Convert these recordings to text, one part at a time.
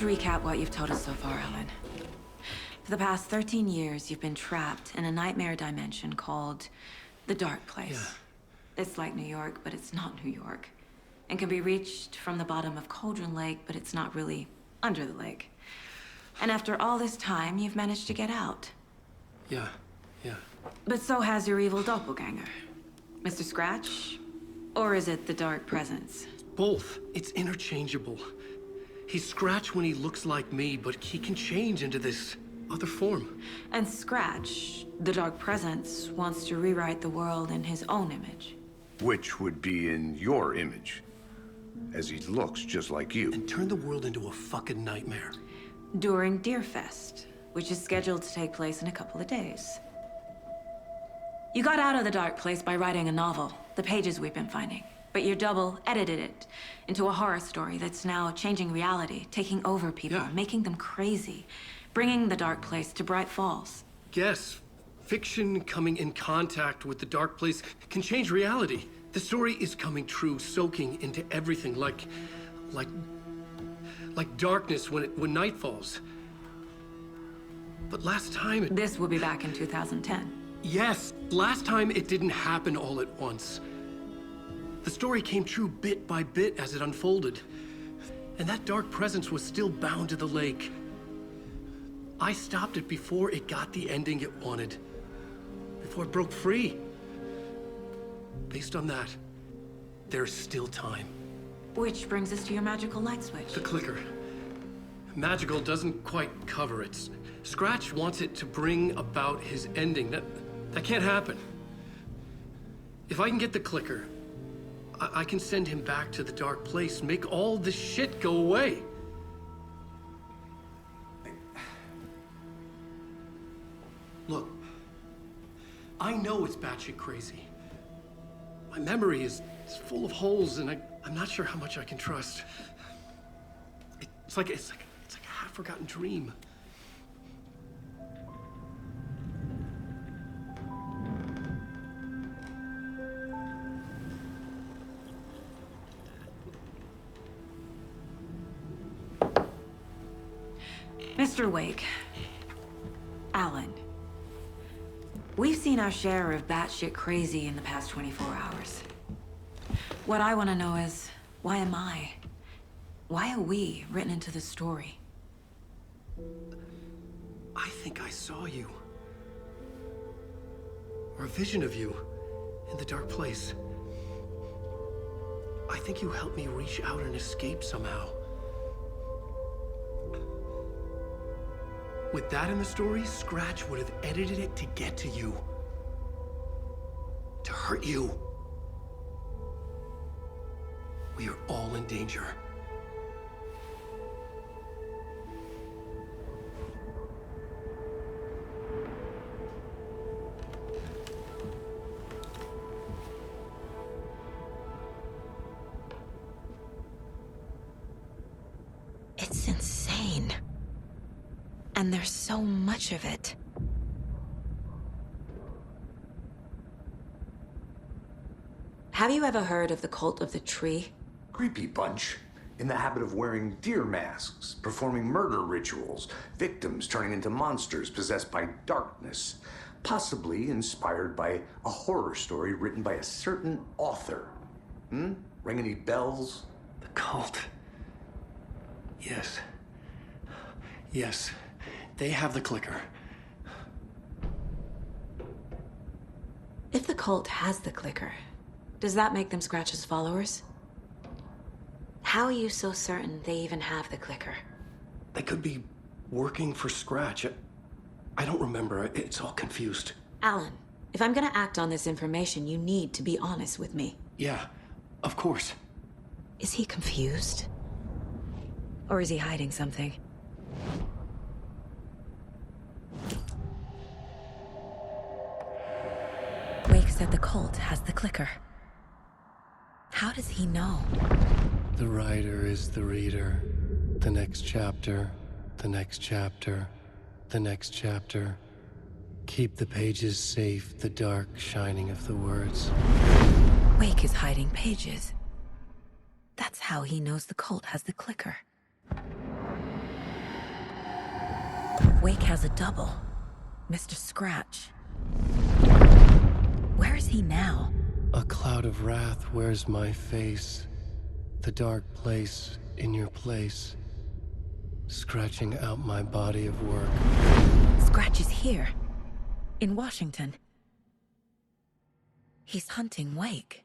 Let's recap what you've told us so far, Alan. For the past 13 years, you've been trapped in a nightmare dimension called the Dark Place. Yeah. It's like New York, but it's not New York. And can be reached from the bottom of Cauldron Lake, but it's not really under the lake. And after all this time, you've managed to get out. Yeah. But so has your evil doppelganger. Mr. Scratch? Or is it the Dark Presence? Both. It's interchangeable. He's Scratch when he looks like me, but he can change into this other form. And Scratch, the Dark Presence, wants to rewrite the world in his own image. Which would be in your image, as he looks just like you. And turn the world into a fucking nightmare. During Deerfest, which is scheduled to take place in a couple of days. You got out of the Dark Place by writing a novel, the pages we've been finding. But your double edited it into a horror story that's now changing reality, taking over people, making them crazy, bringing the Dark Place to Bright Falls. Yes, fiction coming in contact with the Dark Place can change reality. The story is coming true, soaking into everything like darkness when night falls. But last time This will be back in 2010. Yes, last time it didn't happen all at once. The story came true bit by bit as it unfolded. And that dark presence was still bound to the lake. I stopped it before it got the ending it wanted. Before it broke free. Based on that, there's still time. Which brings us to your magical light switch. The clicker. Magical doesn't quite cover it. Scratch wants it to bring about his ending. That can't happen. If I can get the clicker, I can send him back to the Dark Place, make all this shit go away. Look, I know it's batshit crazy. My memory is full of holes, and I'm not sure how much I can trust. It's like a half-forgotten dream. Mr. Wake, Alan, we've seen our share of batshit crazy in the past 24 hours. What I want to know is, why am I? Why are we written into the story? I think I saw you. Or a vision of you in the Dark Place. I think you helped me reach out and escape somehow. With that in the story, Scratch would have edited it to get to you. To hurt you. We are all in danger. It's insane. And there's so much of it. Have you ever heard of the Cult of the Tree? Creepy bunch. In the habit of wearing deer masks, performing murder rituals, victims turning into monsters possessed by darkness. Possibly inspired by a horror story written by a certain author. Ring any bells? The cult. Yes. Yes. They have the clicker. If the cult has the clicker, does that make them Scratch's followers? How are you so certain they even have the clicker? They could be working for Scratch. I don't remember. It's all confused. Alan, if I'm gonna act on this information, you need to be honest with me. Yeah, of course. Is he confused? Or is he hiding something? Wake said the cult has the clicker. How does he know? The writer is the reader. The next chapter, the next chapter, the next chapter. Keep the pages safe, the dark shining of the words. Wake is hiding pages. That's how he knows the cult has the clicker. Wake has a double. Mr. Scratch. Where is he now? A cloud of wrath wears my face. The dark place in your place. Scratching out my body of work. Scratch is here. In Washington. He's hunting Wake.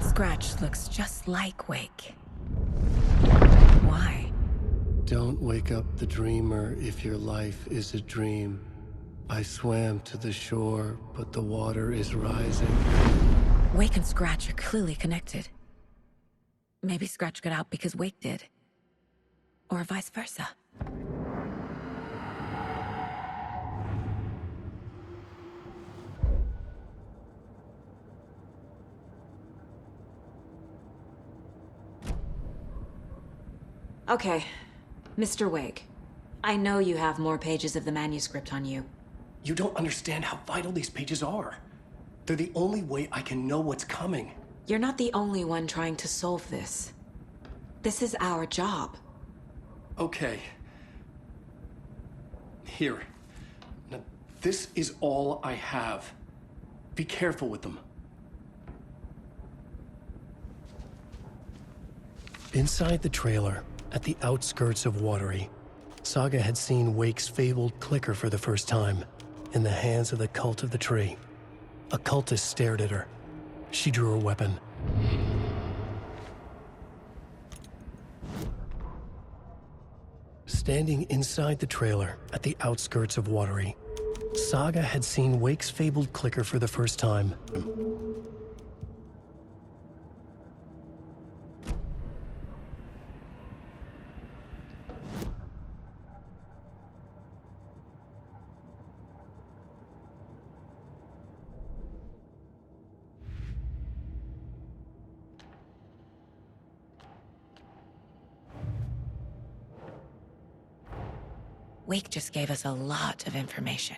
Scratch looks just like Wake. Why? Don't wake up the dreamer if your life is a dream. I swam to the shore, but the water is rising. Wake and Scratch are clearly connected. Maybe Scratch got out because Wake did. Or vice versa. Okay, Mr. Wake. I know you have more pages of the manuscript on you. You don't understand how vital these pages are. They're the only way I can know what's coming. You're not the only one trying to solve this. This is our job. Okay. Here. Now, this is all I have. Be careful with them. Inside the trailer, at the outskirts of Watery, Saga had seen Wake's fabled clicker for the first time, in the hands of the Cult of the Tree. A cultist stared at her. She drew her weapon. Standing inside the trailer, at the outskirts of Watery, Saga had seen Wake's fabled clicker for the first time. Wake just gave us a lot of information.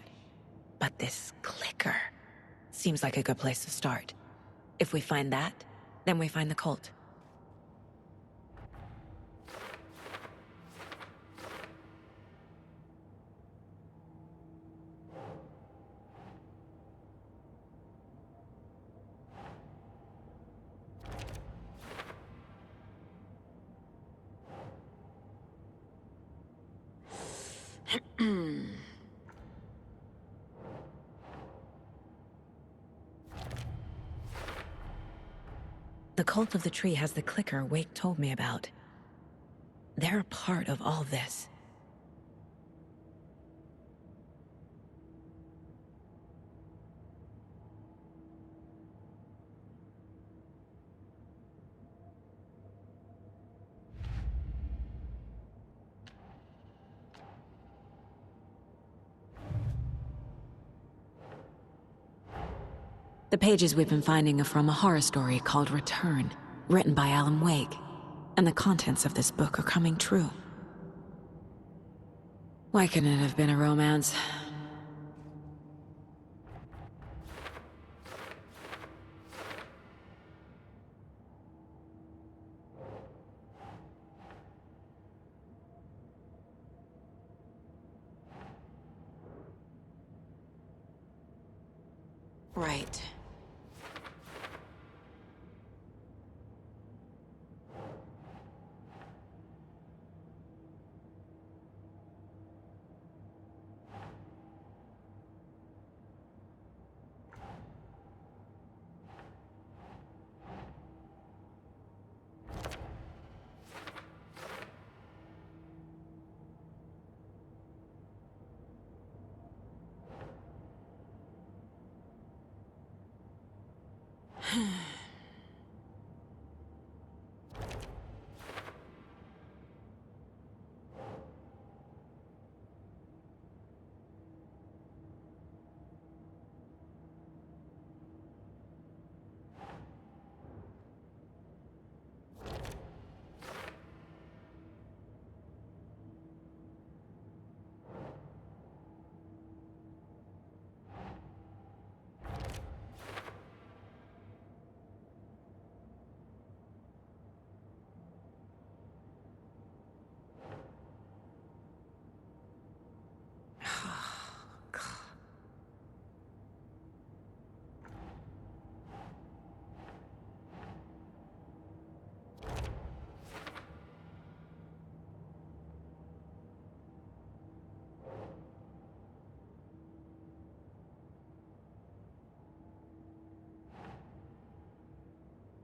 But this clicker seems like a good place to start. If we find that, then we find the cult. The Cult of the Tree has the clicker Wake told me about. They're a part of all this. The pages we've been finding are from a horror story called Return, written by Alan Wake, and the contents of this book are coming true. Why couldn't it have been a romance? Right.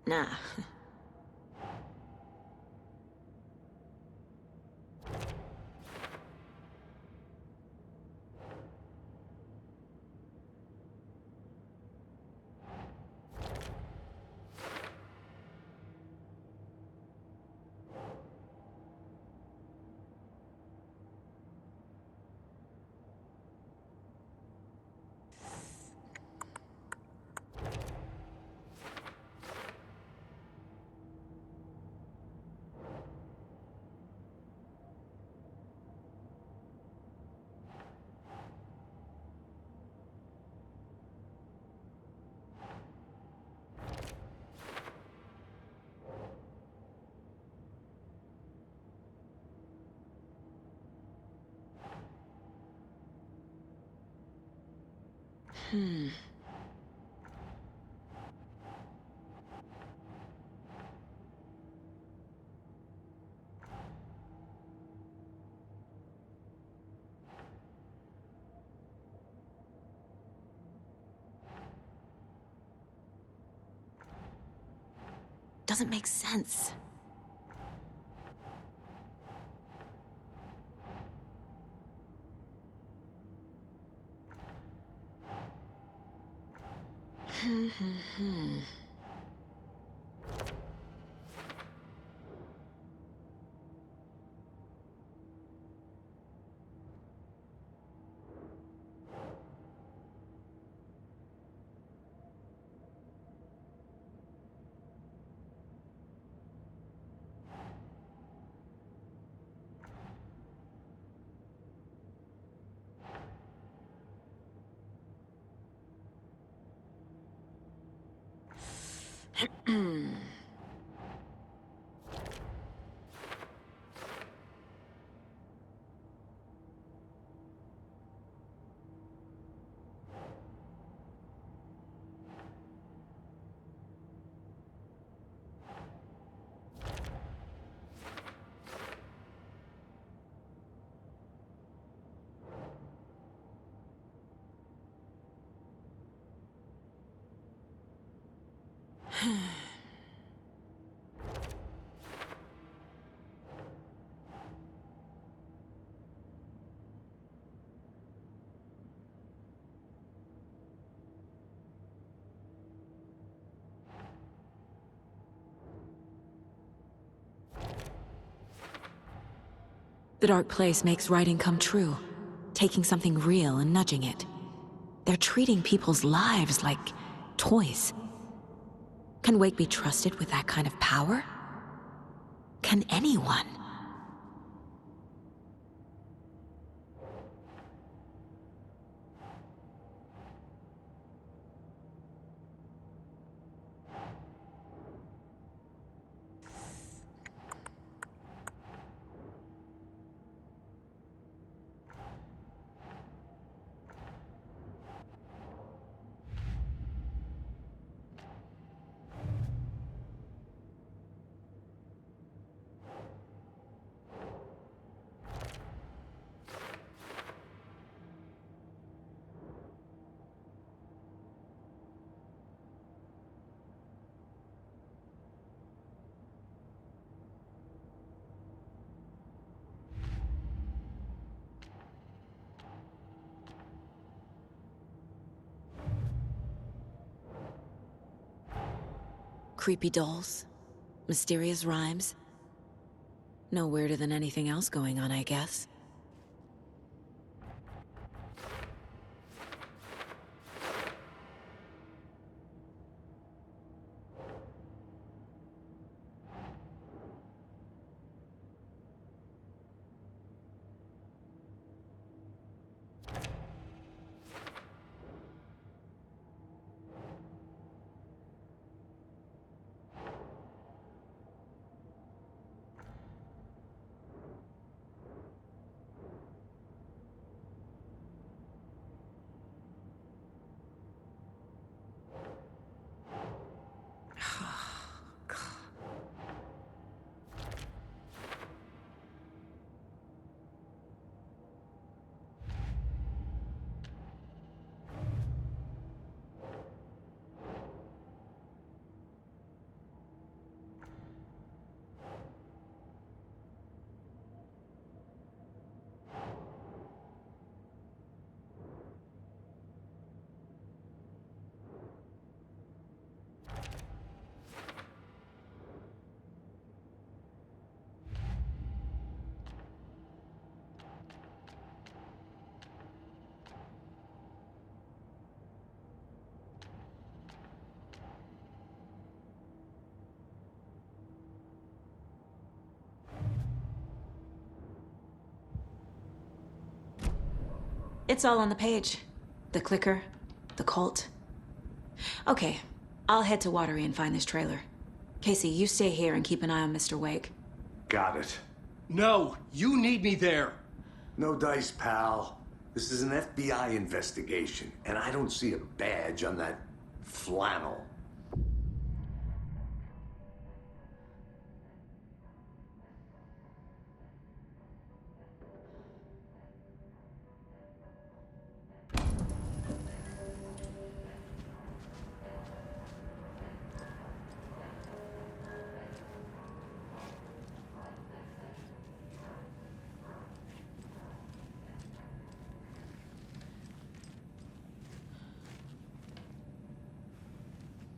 Nah. Doesn't make sense. The dark place makes writing come true, taking something real and nudging it. They're treating people's lives like toys. Can Wake be trusted with that kind of power? Can anyone? Creepy dolls, mysterious rhymes. No weirder than anything else going on, I guess. It's all on the page. The clicker, the cult. Okay, I'll head to Watery and find this trailer. Casey, you stay here and keep an eye on Mr. Wake. Got it. No, you need me there. No dice, pal. This is an FBI investigation, and I don't see a badge on that flannel.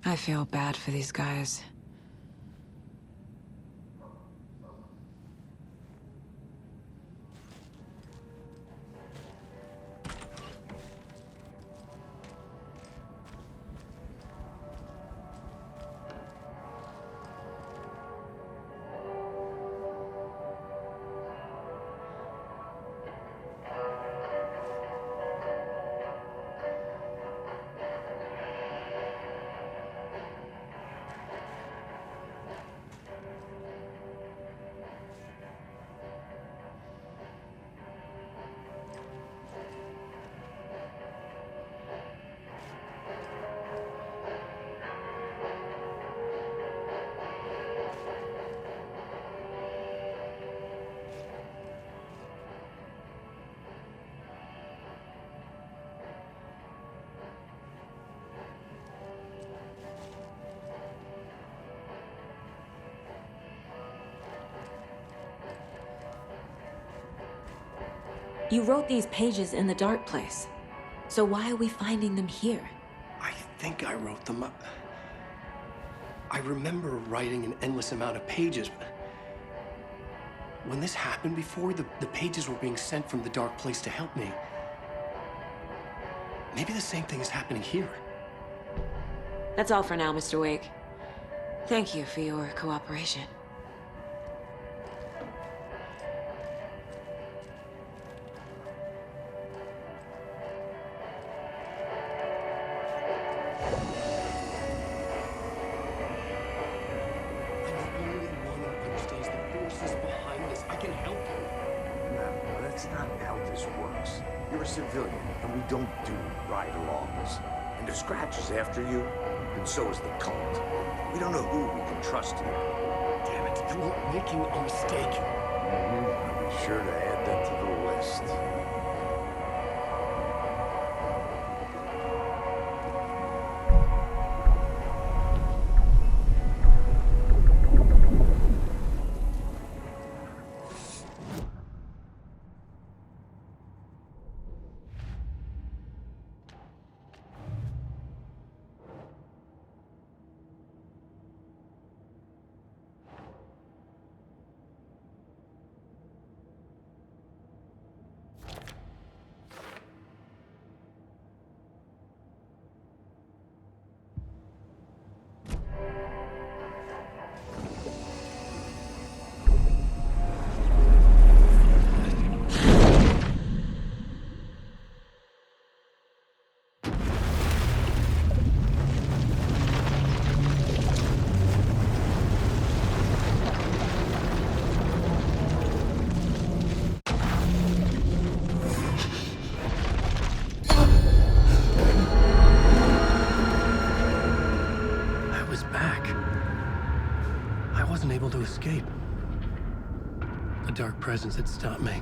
I feel bad for these guys. You wrote these pages in the dark place. So why are we finding them here? I think I wrote them up. I remember writing an endless amount of pages. When this happened before, the pages were being sent from the dark place to help me. Maybe the same thing is happening here. That's all for now, Mr. Wake. Thank you for your cooperation. Civilian, and we don't do ride-alongs. And if Scratch is after you, then so is the cult. We don't know who we can trust here. Damn it, you weren't making a mistake. I'll be sure to add that to the list. Able to escape. A dark presence had stopped me.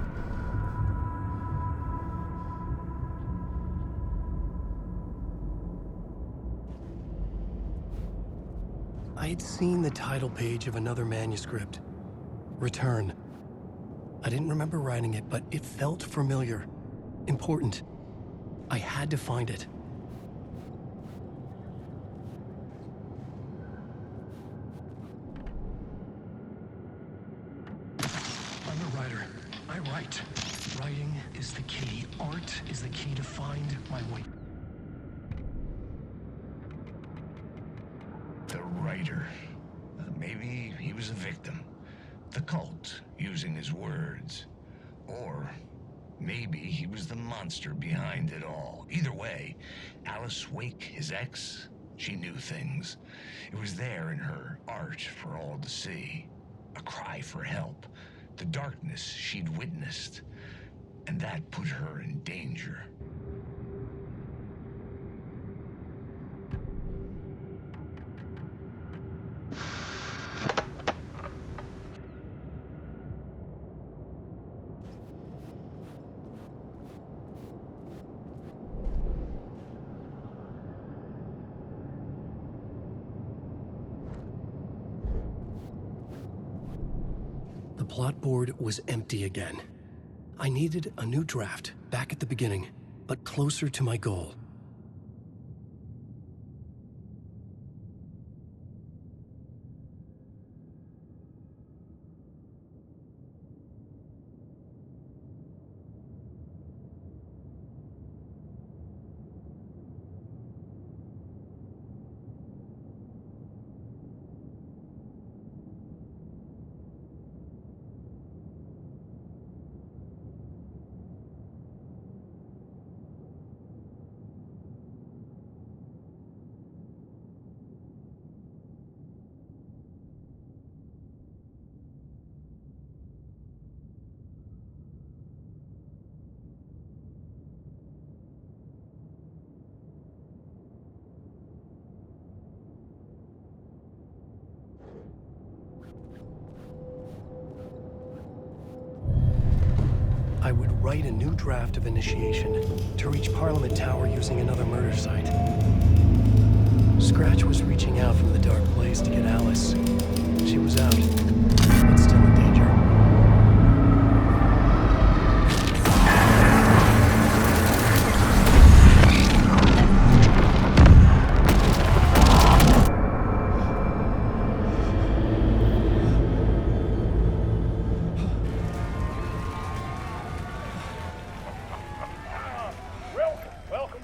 I had seen the title page of another manuscript. Return. I didn't remember writing it, but it felt familiar. Important. I had to find it. Writing is the key. Art is the key to find my way. The writer. Maybe he was a victim. The cult, using his words. Or Maybe he was the monster behind it all. Either way, Alice Wake, his ex, she knew things. It was there in her art for all to see. A cry for help. The darkness she'd witnessed. And that put her in danger. The plot board was empty again. I needed a new draft, back at the beginning, but closer to my goal. I would write a new draft of initiation to reach Parliament Tower using another murder site. Scratch was reaching out from the dark place to get Alice. She was out, but still in danger.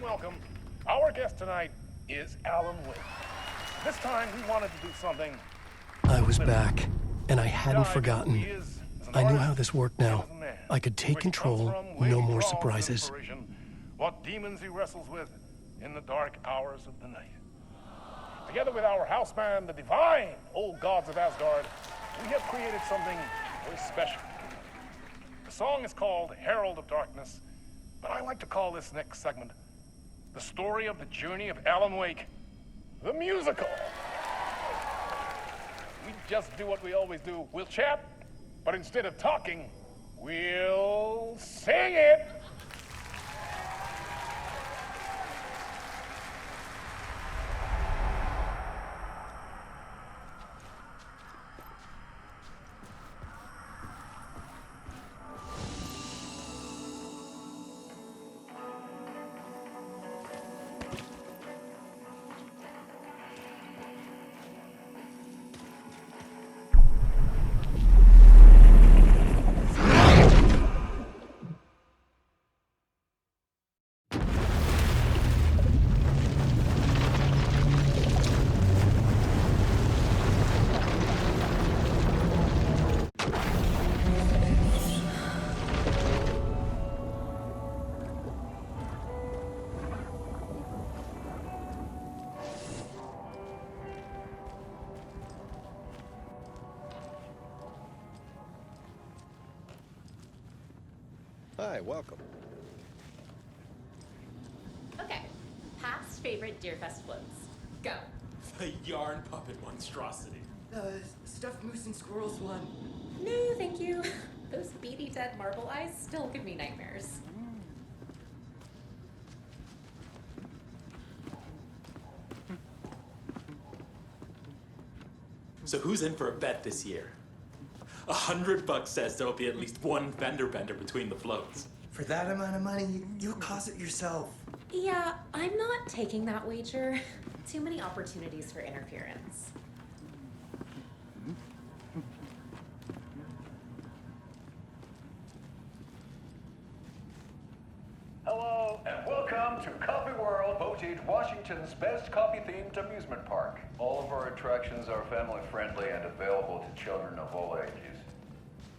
Welcome. Our guest tonight is Alan Wake. This time we wanted to do something. I was back, and I hadn't forgotten. I knew how this worked now. I could take control, no more surprises. What demons he wrestles with in the dark hours of the night. Together with our house band, the divine old gods of Asgard, we have created something very special. The song is called Herald of Darkness, but I like to call this next segment the story of the journey of Alan Wake, the musical. We just do what we always do. We'll chat, but instead of talking, we'll sing it. Hi, welcome. Okay, past favorite Deerfest floats. Go. The yarn puppet monstrosity. Stuffed moose and squirrels one. No, thank you. Those beady dead marble eyes still give me nightmares. So who's in for a bet this year? $100 says there'll be at least one fender bender between the floats. For that amount of money, you'll cause it yourself. Yeah, I'm not taking that wager. Too many opportunities for interference. Hello, and welcome to Coffee World, Boutique, Washington's best coffee-themed amusement park. All of our attractions are family-friendly and available to children of all ages,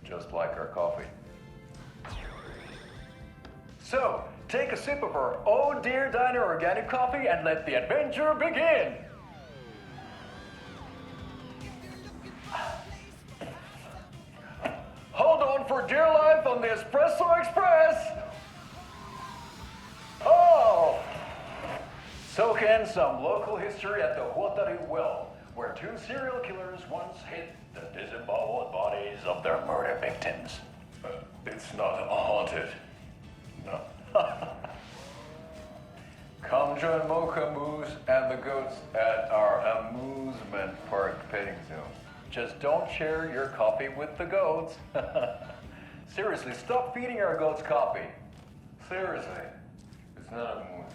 just like our coffee. So, take a sip of our Oh Dear Diner organic coffee and let the adventure begin. Hold on for dear life on the Espresso Express. Oh! Soak in some local history at the Huatari Well, where two serial killers once hid the disemboweled bodies of their murder victims. It's not haunted. No. Come join Mocha Moose and the goats at our amusement park petting zoo. Just don't share your coffee with the goats. Seriously, stop feeding our goats coffee. Seriously. It's not amusing.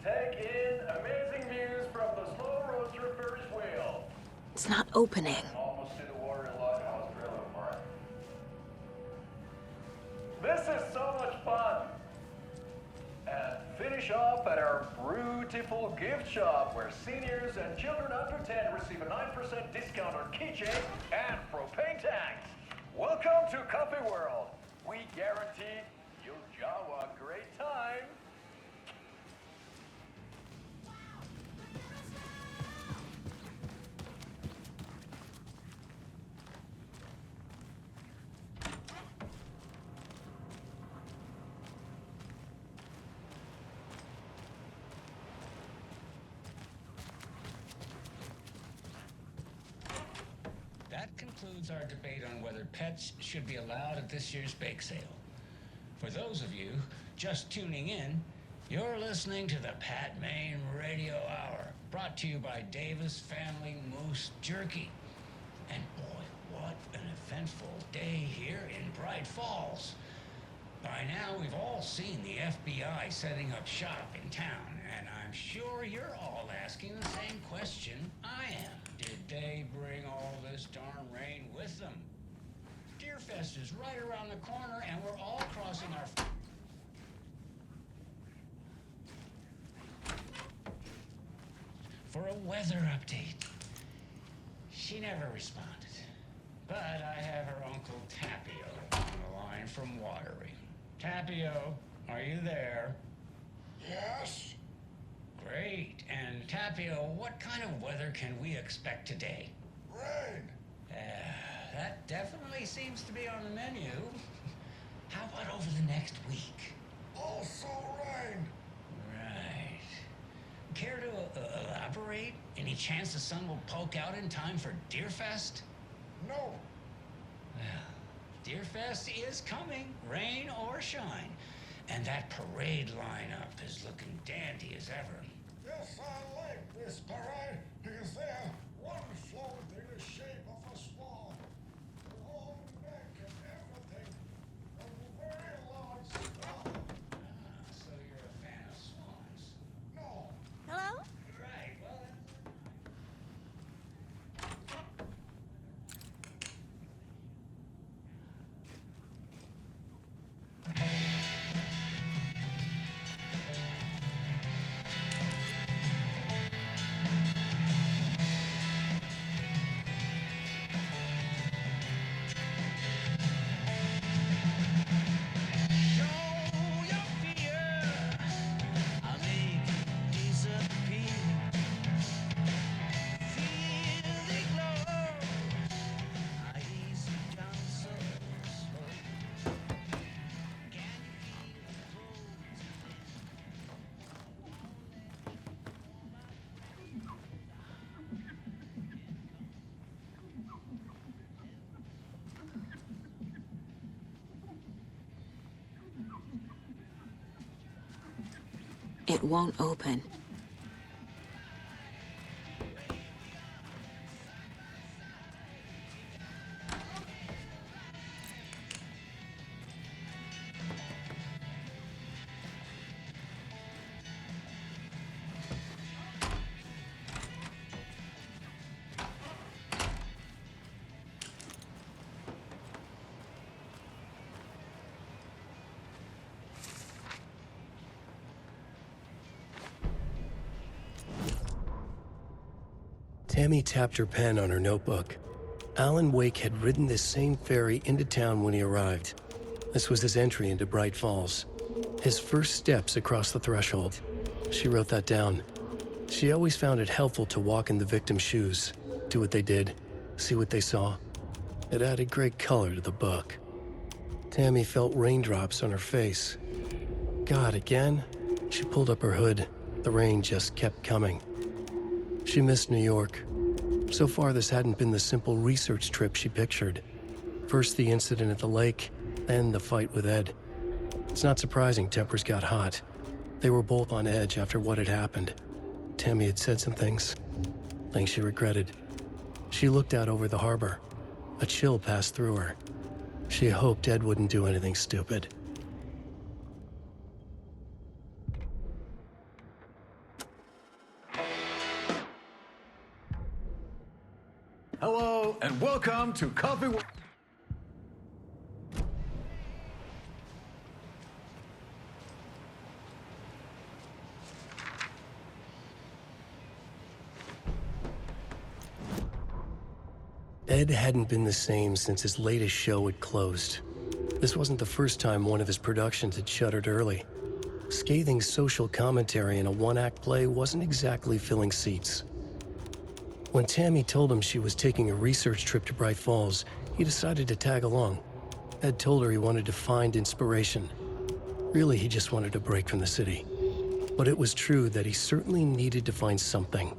Take in amazing views from the slow roadster Ferris wheel. It's not opening. Almost to the Warrior Lighthouse trailer park. This is so much fun. And finish off at our beautiful gift shop where seniors and children under 10 receive a 9% discount on keychains and propane tanks. Welcome to Coffee World. We guarantee you'll have a great time. That concludes our debate on whether pets should be allowed at this year's bake sale. For those of you just tuning in, you're listening to the Pat Maine Radio Hour, brought to you by Davis Family Moose Jerky. And boy, what an eventful day here in Bright Falls. By now, we've all seen the FBI setting up shop in town, and I'm sure you're all asking the same question I am. Did they bring all this darn rain with them? Deerfest is right around the corner, and we're all crossing our... for a weather update. She never responded. But I have her Uncle Tapio on the line from Watery. Tapio, are you there? Yes? Great. And Tapio, what kind of weather can we expect today? Rain. That definitely seems to be on the menu. How about over the next week? Also rain. Right. Care to elaborate? Any chance the sun will poke out in time for Deerfest? No. Well, Deerfest is coming, rain or shine. And that parade lineup is looking dandy as ever. Yes, I like this parade because they're one float in the shape of a swan. A long neck and everything. A very large swan. So you're a fan of swans? No. Hello? Right, well, It won't open. Tammy tapped her pen on her notebook. Alan Wake had ridden this same ferry into town when he arrived. This was his entry into Bright Falls. His first steps across the threshold. She wrote that down. She always found it helpful to walk in the victim's shoes, do what they did, see what they saw. It added great color to the book. Tammy felt raindrops on her face. God, again? She pulled up her hood. The rain just kept coming. She missed New York. So far, this hadn't been the simple research trip she pictured. First the incident at the lake, then the fight with Ed. It's not surprising tempers got hot. They were both on edge after what had happened. Tammy had said some things she regretted. She looked out over the harbor. A chill passed through her. She hoped Ed wouldn't do anything stupid. Hello, and welcome to Coffee. Ed hadn't been the same since his latest show had closed. This wasn't the first time one of his productions had shuttered early. Scathing social commentary in a one-act play wasn't exactly filling seats. When Tammy told him she was taking a research trip to Bright Falls, he decided to tag along. Ed told her he wanted to find inspiration. Really, he just wanted a break from the city. But it was true that he certainly needed to find something.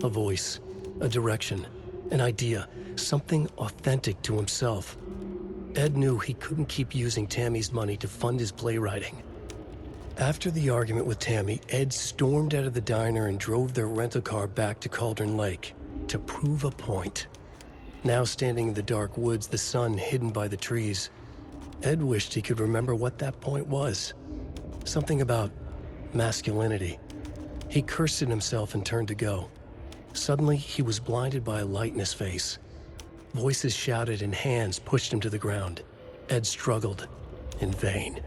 A voice, a direction, an idea, something authentic to himself. Ed knew he couldn't keep using Tammy's money to fund his playwriting. After the argument with Tammy, Ed stormed out of the diner and drove their rental car back to Cauldron Lake to prove a point. Now standing in the dark woods, the sun hidden by the trees, Ed wished he could remember what that point was. Something about masculinity. He cursed at himself and turned to go. Suddenly, he was blinded by a light in his face. Voices shouted and hands pushed him to the ground. Ed struggled, in vain.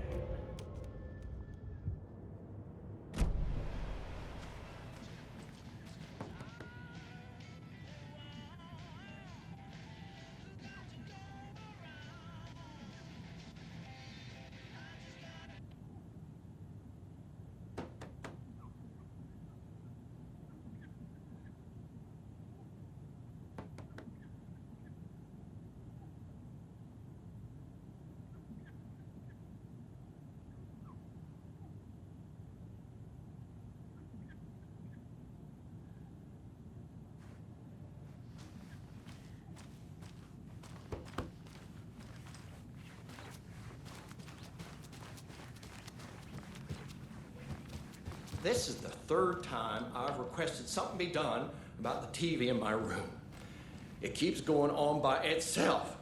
This is the third time I've requested something be done about the TV in my room. It keeps going on by itself.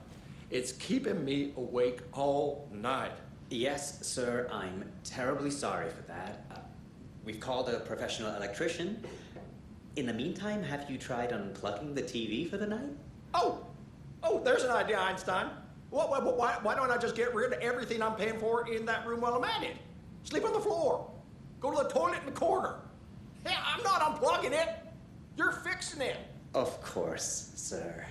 It's keeping me awake all night. Yes, sir, I'm terribly sorry for that. We've called a professional electrician. In the meantime, have you tried unplugging the TV for the night? Oh, there's an idea, Einstein. Why don't I just get rid of everything I'm paying for in that room while I'm at it? Sleep on the floor. Go to the toilet in the corner. Hey, I'm not unplugging it. You're fixing it. Of course, sir.